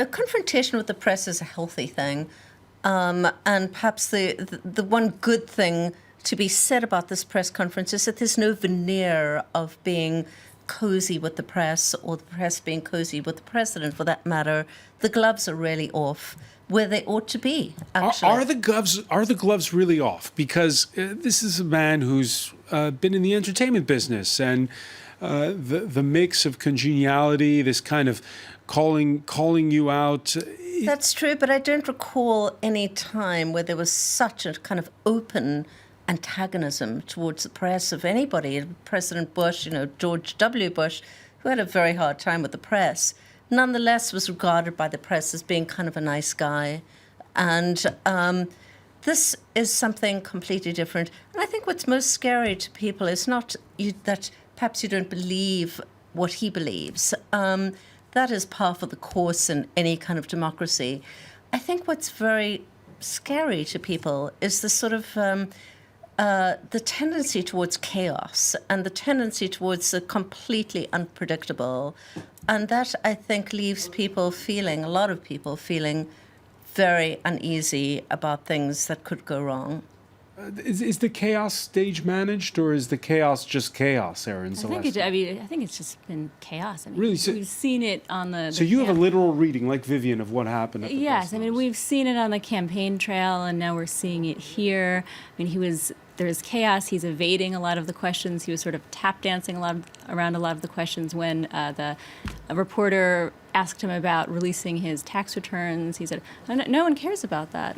a confrontation with the press is a healthy thing. And perhaps the one good thing to be said about this press conference is that there's no veneer of being cozy with the press or the press being cozy with the president, for that matter. The gloves are really off where they ought to be, actually. Are the gloves really off? Because this is a man who's been in the entertainment business, and the mix of congeniality, this kind of calling you out. That's true, but I don't recall any time where there was such a kind of open antagonism towards the press of anybody. President Bush, George W. Bush, who had a very hard time with the press, nonetheless was regarded by the press as being kind of a nice guy. And this is something completely different. And I think what's most scary to people is not that perhaps you don't believe what he believes. That is par for the course in any kind of democracy. I think what's very scary to people is the sort of the tendency towards chaos and the tendency towards the completely unpredictable. And that, I think, leaves people feeling, a lot of people feeling very uneasy about things that could go wrong. Is the chaos stage managed, or is the chaos just chaos, Aaron? I think it's just been chaos. Really? We've seen it on the So you have a literal reading, like Vivian, of what happened at the Yes, we've seen it on the campaign trail, and now we're seeing it here. There's chaos. He's evading a lot of the questions. He was sort of tap dancing around a lot of the questions when a reporter asked him about releasing his tax returns. He said, no one cares about that.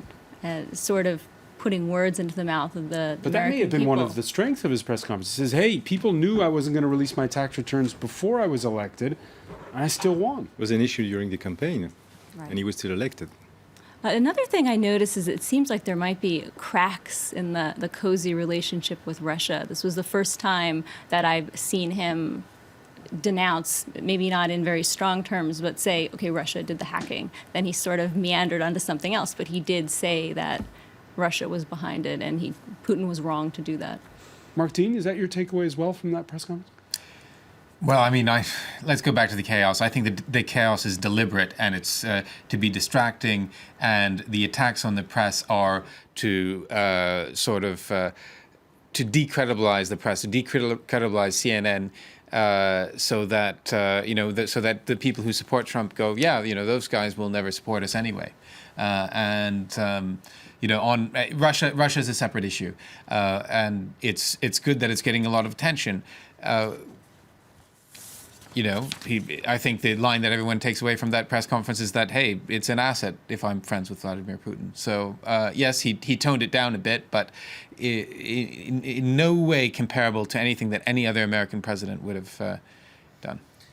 Sort of putting words into the mouth of the But that may have been one of the strengths of his press conference. He says, hey, people knew I wasn't going to release my tax returns before I was elected, and I still won. It was an issue during the campaign, Right. and he was still elected. Another thing I noticed is it seems like there might be cracks in the cozy relationship with Russia. This was the first time that I've seen him denounce, maybe not in very strong terms, but say, okay, Russia did the hacking. Then he sort of meandered onto something else, but he did say that Russia was behind it, and Putin was wrong to do that. Mark Dean, is that your takeaway as well from that press conference? Well, let's go back to the chaos. I think that the chaos is deliberate, and it's to be distracting, and the attacks on the press are to to decredibilize the press, to decredibilize CNN, so that so that the people who support Trump go, yeah, those guys will never support us anyway, on Russia is a separate issue, and it's good that it's getting a lot of attention. I think the line that everyone takes away from that press conference is that, hey, it's an asset if I'm friends with Vladimir Putin. So yes, he toned it down a bit, but in no way comparable to anything that any other American president would have done.